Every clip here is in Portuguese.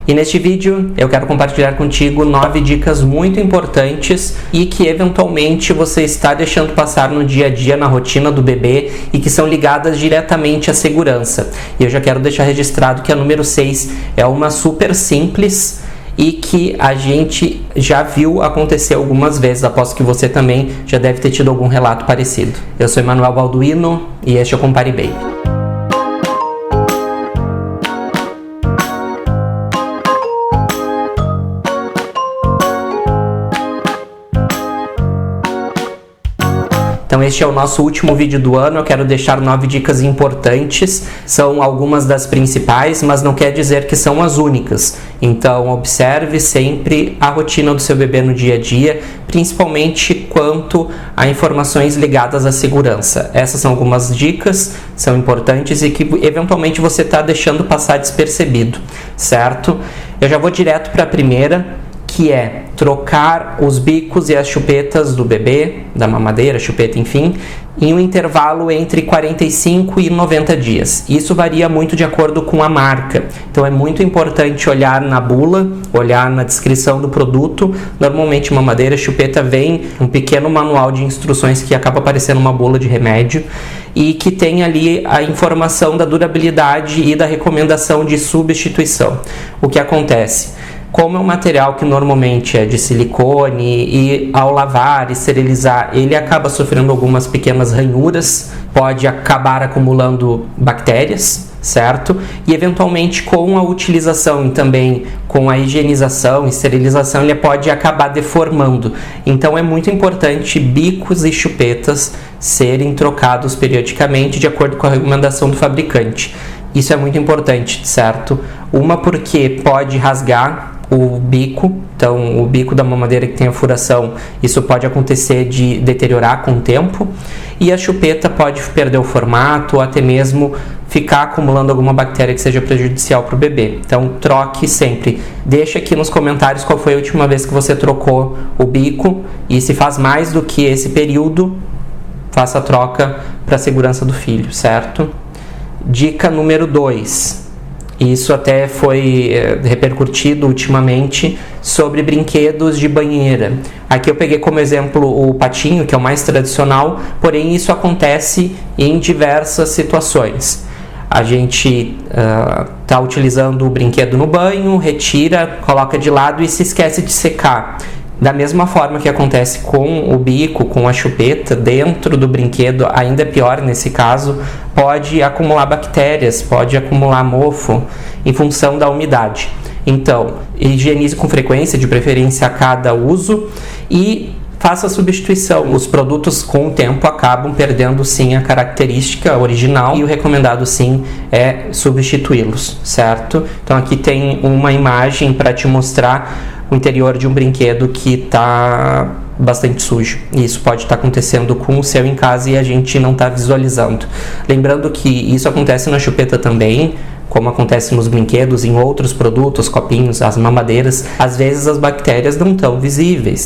E neste vídeo eu quero compartilhar contigo 9 dicas muito importantes e que eventualmente você está deixando passar no dia a dia, na rotina do bebê e que são ligadas diretamente à segurança. E eu já quero deixar registrado que a número 6 é uma super simples e que a gente já viu acontecer algumas vezes, aposto que você também já deve ter tido algum relato parecido. Eu sou Emanuel Balduino e este é o Compare Baby. Então este é o nosso último vídeo do ano, eu quero deixar 9 dicas importantes, são algumas das principais, mas não quer dizer que são as únicas. Então observe sempre a rotina do seu bebê no dia a dia, principalmente quanto a informações ligadas à segurança. Essas são algumas dicas, são importantes e que eventualmente você está deixando passar despercebido, certo? Eu já vou direto para a primeira, que é trocar os bicos e as chupetas do bebê, da mamadeira, chupeta, enfim, em um intervalo entre 45 e 90 dias. Isso varia muito de acordo com a marca. Então é muito importante olhar na bula, olhar na descrição do produto. Normalmente mamadeira, chupeta vem um pequeno manual de instruções que acaba parecendo uma bula de remédio e que tem ali a informação da durabilidade e da recomendação de substituição. O que acontece? Como é um material que normalmente é de silicone e ao lavar e esterilizar, ele acaba sofrendo algumas pequenas ranhuras, pode acabar acumulando bactérias, certo? E eventualmente com a utilização e também com a higienização, esterilização, ele pode acabar deformando. Então é muito importante bicos e chupetas serem trocados periodicamente de acordo com a recomendação do fabricante. Isso é muito importante, certo? Uma porque pode rasgar o bico, então o bico da mamadeira que tem a furação, isso pode acontecer de deteriorar com o tempo, e a chupeta pode perder o formato ou até mesmo ficar acumulando alguma bactéria que seja prejudicial para o bebê. Então troque sempre. Deixa aqui nos comentários qual foi a última vez que você trocou o bico e se faz mais do que esse período, faça a troca para a segurança do filho, certo? Dica número 2. Isso até foi repercutido ultimamente sobre brinquedos de banheira. Aqui eu peguei como exemplo o patinho, que é o mais tradicional, porém isso acontece em diversas situações. A gente está utilizando o brinquedo no banho, retira, coloca de lado e se esquece de secar. Da mesma forma que acontece com o bico, com a chupeta, dentro do brinquedo, ainda é pior nesse caso, pode acumular bactérias, pode acumular mofo em função da umidade. Então, higienize com frequência, de preferência a cada uso, e faça a substituição. Os produtos com o tempo acabam perdendo sim a característica original e o recomendado sim é substituí-los, certo? Então aqui tem uma imagem para te mostrar o interior de um brinquedo que está bastante sujo. E isso pode estar acontecendo com o seu em casa e a gente não está visualizando. Lembrando que isso acontece na chupeta também, como acontece nos brinquedos, em outros produtos, copinhos, as mamadeiras. Às vezes as bactérias não estão visíveis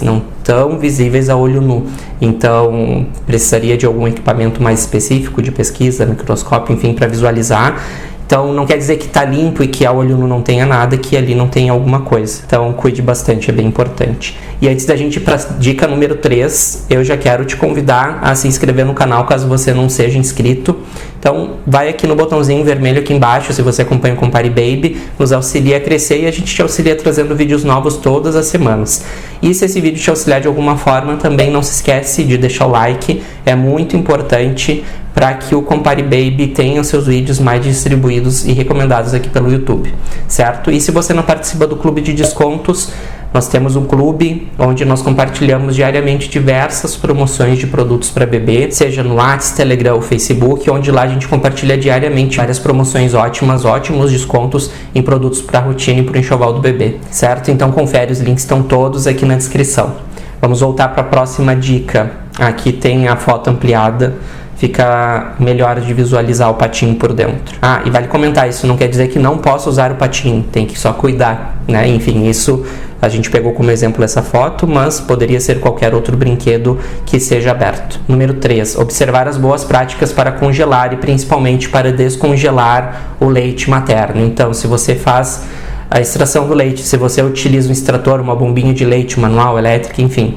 a olho nu. Então precisaria de algum equipamento mais específico de pesquisa, microscópio, enfim, para visualizar. Então não quer dizer que está limpo e que a olho nu não tenha nada, que ali não tem alguma coisa. Então cuide bastante, é bem importante. E antes da gente ir para a dica número 3, eu já quero te convidar a se inscrever no canal caso você não seja inscrito. Então vai aqui no botãozinho vermelho aqui embaixo, se você acompanha o Compare Baby, nos auxilia a crescer e a gente te auxilia trazendo vídeos novos todas as semanas. E se esse vídeo te auxiliar de alguma forma, também não se esquece de deixar o like, é muito importante para que o Compare Baby tenha os seus vídeos mais distribuídos e recomendados aqui pelo YouTube, certo? E se você não participa do clube de descontos, nós temos um clube onde nós compartilhamos diariamente diversas promoções de produtos para bebê, seja no WhatsApp, Telegram ou Facebook, onde lá a gente compartilha diariamente várias promoções ótimas, ótimos descontos em produtos para a rotina e para o enxoval do bebê, certo? Então confere, os links estão todos aqui na descrição. Vamos voltar para a próxima dica. Aqui tem a foto ampliada, fica melhor de visualizar o patinho por dentro. Ah, e vale comentar, isso não quer dizer que não possa usar o patinho, tem que só cuidar, né? Enfim, isso a gente pegou como exemplo essa foto, mas poderia ser qualquer outro brinquedo que seja aberto. Número 3, observar as boas práticas para congelar e principalmente para descongelar o leite materno. Então, se você faz A extração do leite, se você utiliza um extrator, uma bombinha de leite manual, elétrica, enfim,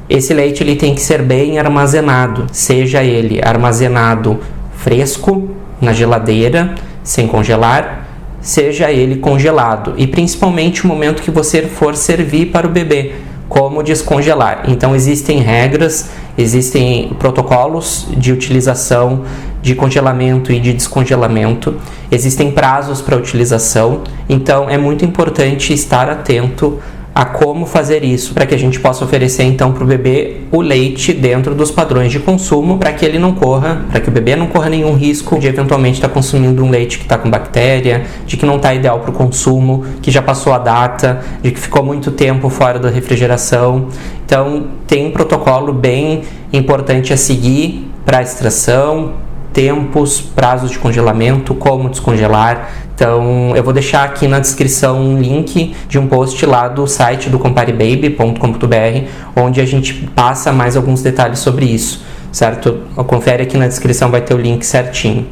esse leite ele tem que ser bem armazenado, seja ele armazenado fresco, na geladeira, sem congelar, seja ele congelado, e principalmente o momento que você for servir para o bebê, como descongelar. Então existem regras, existem protocolos de utilização de congelamento e de descongelamento, existem prazos para utilização, então é muito importante estar atento a como fazer isso, para que a gente possa oferecer então para o bebê o leite dentro dos padrões de consumo, para que ele não corra, para que o bebê não corra nenhum risco de eventualmente estar consumindo um leite que está com bactéria, de que não está ideal para o consumo, que já passou a data, de que ficou muito tempo fora da refrigeração. Então tem um protocolo bem importante a seguir para a extração, tempos, prazos de congelamento, como descongelar. Então eu vou deixar aqui na descrição um link de um post lá do site do comparebaby.com.br, onde a gente passa mais alguns detalhes sobre isso, certo? Confere aqui na descrição, vai ter o link certinho.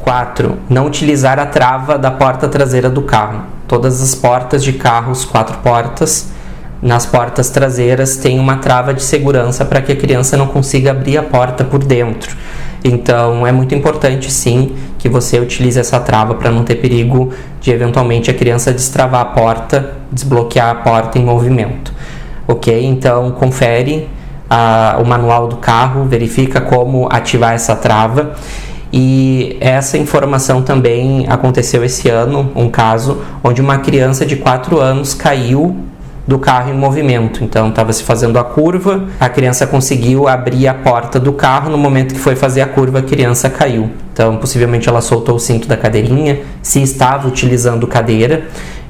4. Não utilizar a trava da porta traseira do carro. Todas as portas de carros, 4 portas, nas portas traseiras tem uma trava de segurança para que a criança não consiga abrir a porta por dentro. Então é muito importante sim que você utilize essa trava para não ter perigo de eventualmente a criança destravar a porta, desbloquear a porta em movimento. Ok? Então confere o manual do carro, verifica como ativar essa trava. E essa informação também aconteceu esse ano, um caso onde uma criança de 4 anos caiu do carro em movimento. Então estava se fazendo a curva, a criança conseguiu abrir a porta do carro, no momento que foi fazer a curva a criança caiu. Então possivelmente ela soltou o cinto da cadeirinha, se estava utilizando cadeira.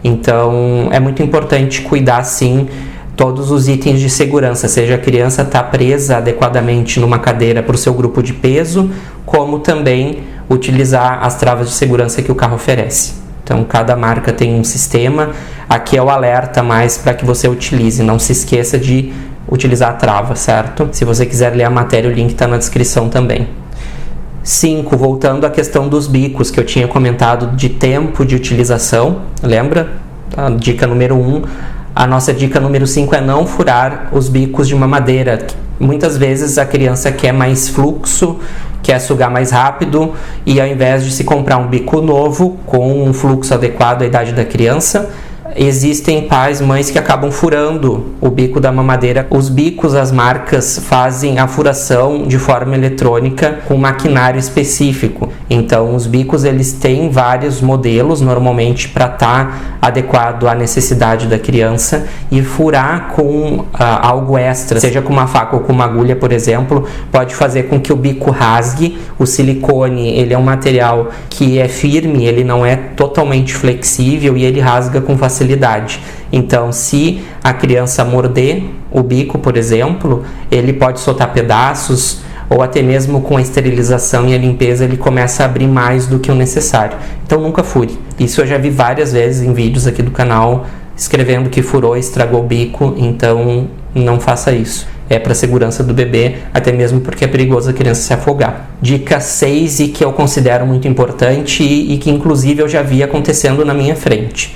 Então é muito importante cuidar sim todos os itens de segurança, seja a criança está presa adequadamente numa cadeira para o seu grupo de peso, como também utilizar as travas de segurança que o carro oferece. Então, cada marca tem um sistema. Aqui é o alerta mais para que você utilize. Não se esqueça de utilizar a trava, certo? Se você quiser ler a matéria, o link está na descrição também. 5. Voltando à questão dos bicos, que eu tinha comentado de tempo de utilização. Lembra? A dica número 1. A nossa dica número 5 é não furar os bicos de mamadeira. Muitas vezes a criança quer mais fluxo, quer sugar mais rápido, e ao invés de se comprar um bico novo com um fluxo adequado à idade da criança, existem pais, mães que acabam furando o bico da mamadeira. Os bicos, as marcas fazem a furação de forma eletrônica com maquinário específico. Então os bicos eles têm vários modelos normalmente para estar adequado à necessidade da criança, e furar com algo extra, seja com uma faca ou com uma agulha, por exemplo, pode fazer com que o bico rasgue. O silicone ele é um material que é firme, ele não é totalmente flexível e ele rasga com facilidade. Então, se a criança morder o bico, por exemplo, ele pode soltar pedaços, ou até mesmo com a esterilização e a limpeza ele começa a abrir mais do que o necessário. Então nunca fure. Isso eu já vi várias vezes em vídeos aqui do canal, escrevendo que furou e estragou o bico, então não faça isso. É para a segurança do bebê, até mesmo porque é perigoso a criança se afogar. Dica 6, e que eu considero muito importante e que inclusive eu já vi acontecendo na minha frente: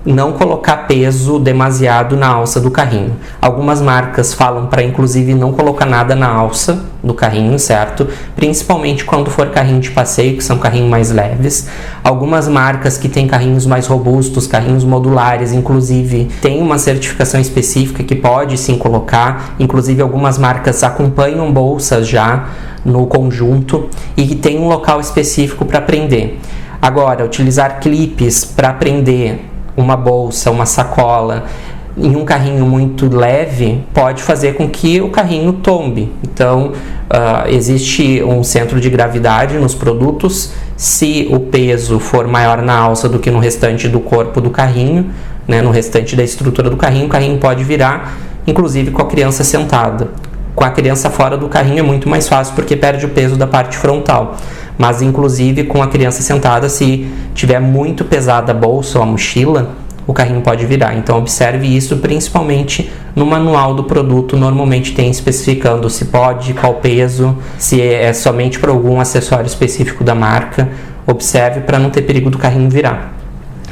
não colocar peso demasiado na alça do carrinho. Algumas marcas falam para inclusive não colocar nada na alça do carrinho, certo? Principalmente quando for carrinho de passeio, que são carrinhos mais leves. Algumas marcas que têm carrinhos mais robustos, carrinhos modulares, inclusive tem uma certificação específica que pode sim colocar. Inclusive algumas marcas acompanham bolsas já no conjunto e que tem um local específico para prender. Agora, utilizar clipes para prender uma bolsa, uma sacola em um carrinho muito leve pode fazer com que o carrinho tombe. Então existe um centro de gravidade nos produtos. Se o peso for maior na alça do que no restante do corpo do carrinho, né, no restante da estrutura do carrinho, o carrinho pode virar, inclusive com a criança sentada. Com a criança fora do carrinho é muito mais fácil porque perde o peso da parte frontal. Mas inclusive com a criança sentada, se tiver muito pesada a bolsa ou a mochila, o carrinho pode virar. Então observe isso principalmente no manual do produto. Normalmente tem especificando se pode, qual peso, se é somente para algum acessório específico da marca. Observe para não ter perigo do carrinho virar.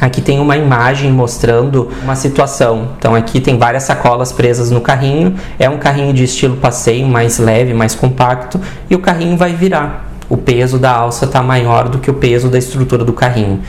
Aqui tem uma imagem mostrando uma situação. Então aqui tem várias sacolas presas no carrinho. É um carrinho de estilo passeio, mais leve, mais compacto, e o carrinho vai virar. O peso da alça está maior do que o peso da estrutura do carrinho.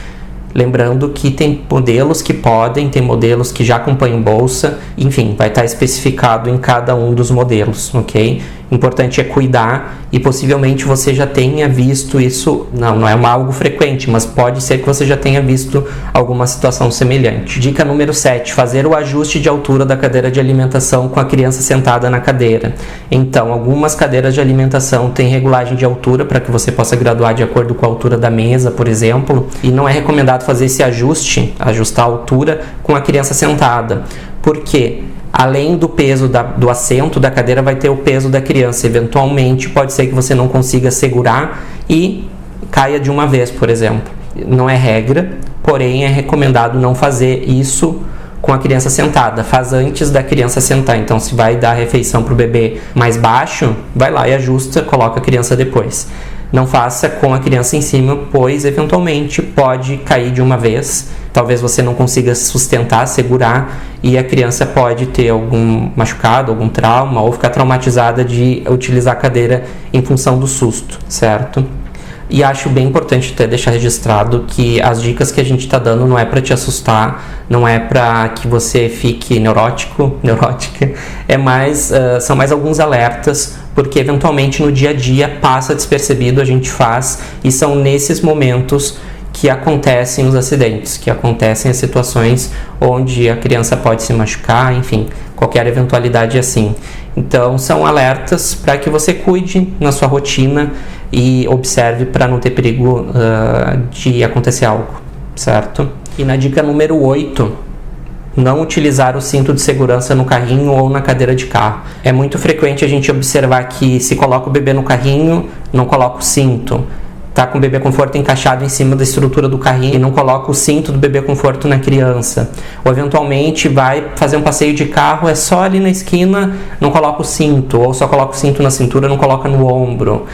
Lembrando que tem modelos que podem, tem modelos que já acompanham bolsa, enfim, vai estar especificado em cada um dos modelos, ok? Importante é cuidar, e possivelmente você já tenha visto isso, não é algo frequente, mas pode ser que você já tenha visto alguma situação semelhante. Dica número 7, fazer o ajuste de altura da cadeira de alimentação com a criança sentada na cadeira. Então, algumas cadeiras de alimentação têm regulagem de altura para que você possa graduar de acordo com a altura da mesa, por exemplo, e não é recomendado fazer esse ajuste, ajustar a altura com a criança sentada. Por quê? Além do peso do assento da cadeira, vai ter o peso da criança. Eventualmente, pode ser que você não consiga segurar e caia de uma vez, por exemplo. Não é regra, porém é recomendado não fazer isso com a criança sentada. Faz antes da criança sentar. Então, se vai dar a refeição para o bebê mais baixo, vai lá e ajusta, coloca a criança depois. Não faça com a criança em cima, pois eventualmente pode cair de uma vez. Talvez você não consiga sustentar, segurar, e a criança pode ter algum machucado, algum trauma, ou ficar traumatizada de utilizar a cadeira em função do susto, certo? E acho bem importante até deixar registrado que as dicas que a gente está dando não é para te assustar, não é para que você fique neurótico, neurótica, são mais alguns alertas, porque eventualmente no dia a dia passa despercebido, a gente faz, e são nesses momentos que acontecem os acidentes, que acontecem as situações onde a criança pode se machucar, enfim, qualquer eventualidade assim. Então, são alertas para que você cuide na sua rotina e observe para não ter perigo de acontecer algo, certo? E na dica número 8, não utilizar o cinto de segurança no carrinho ou na cadeira de carro. É muito frequente a gente observar que se coloca o bebê no carrinho, não coloca o cinto. Tá com o bebê conforto encaixado em cima da estrutura do carrinho e não coloca o cinto do bebê conforto na criança. Ou eventualmente vai fazer um passeio de carro, é só ali na esquina, não coloca o cinto. Ou só coloca o cinto na cintura, não coloca no ombro.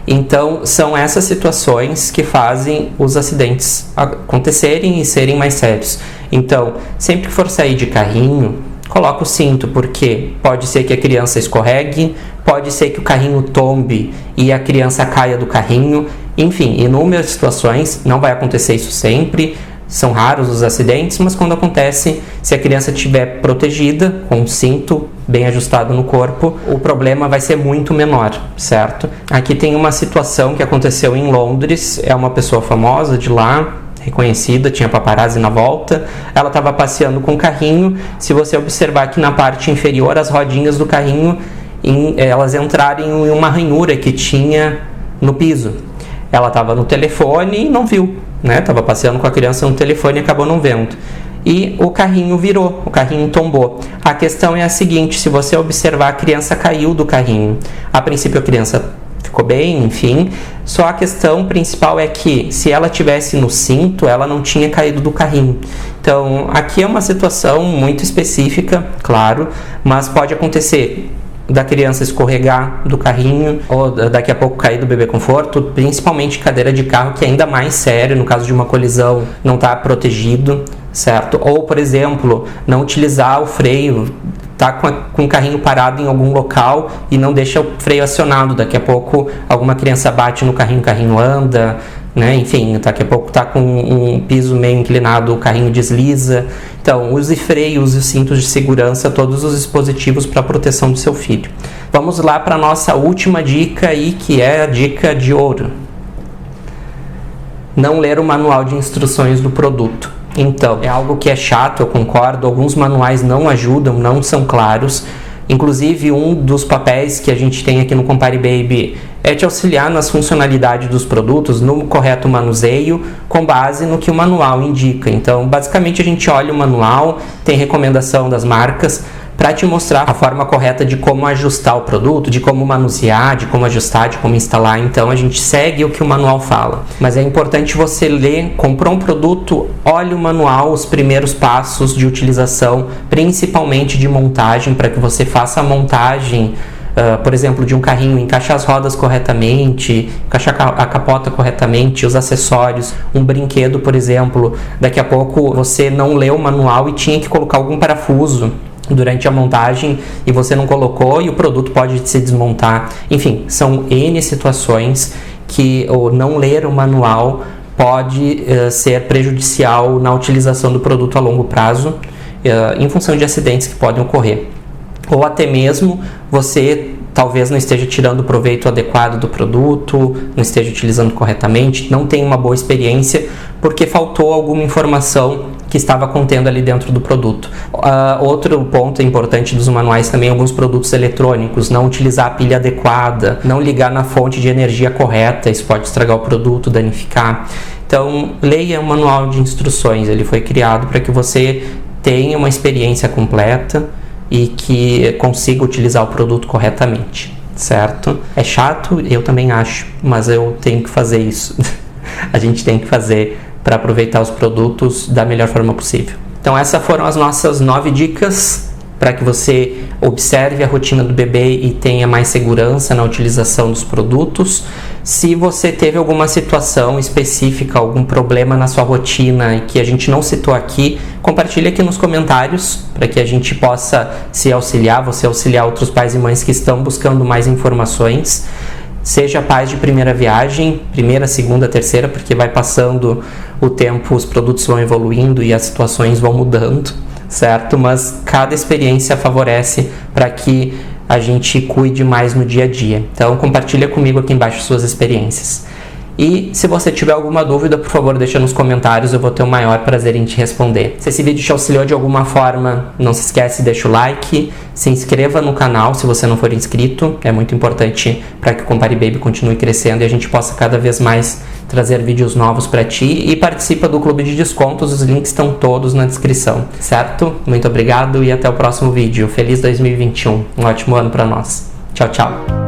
Então, são essas situações que fazem os acidentes acontecerem e serem mais sérios. Então, sempre que for sair de carrinho, coloca o cinto, porque pode ser que a criança escorregue, pode ser que o carrinho tombe e a criança caia do carrinho. Enfim, inúmeras situações, não vai acontecer isso sempre, são raros os acidentes, mas quando acontece, se a criança estiver protegida, com um cinto bem ajustado no corpo, o problema vai ser muito menor, certo? Aqui tem uma situação que aconteceu em Londres, é uma pessoa famosa de lá, reconhecida, tinha paparazzi na volta, ela estava passeando com o carrinho. Se você observar aqui na parte inferior, as rodinhas do carrinho, elas entraram em uma ranhura que tinha no piso. Ela estava no telefone e não viu, né? Estava passeando com a criança no telefone e acabou não vendo. E o carrinho virou, o carrinho tombou. A questão é a seguinte, se você observar, a criança caiu do carrinho. A princípio a criança ficou bem, enfim. Só a questão principal é que se ela tivesse no cinto, ela não tinha caído do carrinho. Então, aqui é uma situação muito específica, claro, mas pode acontecer da criança escorregar do carrinho ou daqui a pouco cair do bebê conforto, principalmente cadeira de carro, que é ainda mais sério, no caso de uma colisão, não está protegido, certo? Ou, por exemplo, não utilizar o freio, tá com o carrinho parado em algum local e não deixa o freio acionado, daqui a pouco alguma criança bate no carrinho, o carrinho anda, né? Enfim, daqui a pouco está com um piso meio inclinado, o carrinho desliza. Então, use freio, use cintos de segurança, todos os dispositivos para a proteção do seu filho. Vamos lá para a nossa última dica aí, que é a dica de ouro. Não ler o manual de instruções do produto. Então, é algo que é chato, eu concordo, alguns manuais não ajudam, não são claros. Inclusive, um dos papéis que a gente tem aqui no Compare Baby é te auxiliar nas funcionalidades dos produtos, no correto manuseio, com base no que o manual indica. Então, basicamente, a gente olha o manual, tem recomendação das marcas, para te mostrar a forma correta de como ajustar o produto, de como manusear, de como ajustar, de como instalar. Então, a gente segue o que o manual fala. Mas é importante você ler, comprou um produto, olhe o manual, os primeiros passos de utilização, principalmente de montagem, para que você faça a montagem por exemplo, de um carrinho, encaixar as rodas corretamente, encaixar a capota corretamente, os acessórios, um brinquedo, por exemplo, daqui a pouco você não leu o manual e tinha que colocar algum parafuso durante a montagem e você não colocou e o produto pode se desmontar. Enfim, são N situações que o não ler o manual pode ser prejudicial na utilização do produto a longo prazo, em função de acidentes que podem ocorrer. Ou até mesmo você talvez não esteja tirando o proveito adequado do produto, não esteja utilizando corretamente, não tem uma boa experiência porque faltou alguma informação que estava contendo ali dentro do produto. Outro ponto importante dos manuais também, alguns produtos eletrônicos, não utilizar a pilha adequada, não ligar na fonte de energia correta, isso pode estragar o produto, danificar. Então, leia o manual de instruções, ele foi criado para que você tenha uma experiência completa e que consiga utilizar o produto corretamente, certo? É chato, eu também acho, mas eu tenho que fazer isso. A gente tem que fazer para aproveitar os produtos da melhor forma possível. Então essas foram as nossas 9 dicas para que você observe a rotina do bebê e tenha mais segurança na utilização dos produtos. Se você teve alguma situação específica, algum problema na sua rotina e que a gente não citou aqui, compartilhe aqui nos comentários para que a gente possa se auxiliar, você auxiliar outros pais e mães que estão buscando mais informações. Seja pais de primeira viagem, primeira, segunda, terceira, porque vai passando o tempo, os produtos vão evoluindo e as situações vão mudando, certo? Mas cada experiência favorece para que a gente cuide mais no dia a dia. Então compartilha comigo aqui embaixo suas experiências. E se você tiver alguma dúvida, por favor, deixa nos comentários, eu vou ter o maior prazer em te responder. Se esse vídeo te auxiliou de alguma forma, não se esquece, deixa o like, se inscreva no canal se você não for inscrito, é muito importante para que o Compare Baby continue crescendo e a gente possa cada vez mais trazer vídeos novos para ti, e participa do clube de descontos, os links estão todos na descrição, certo? Muito obrigado e até o próximo vídeo. Feliz 2021, um ótimo ano para nós. Tchau, tchau!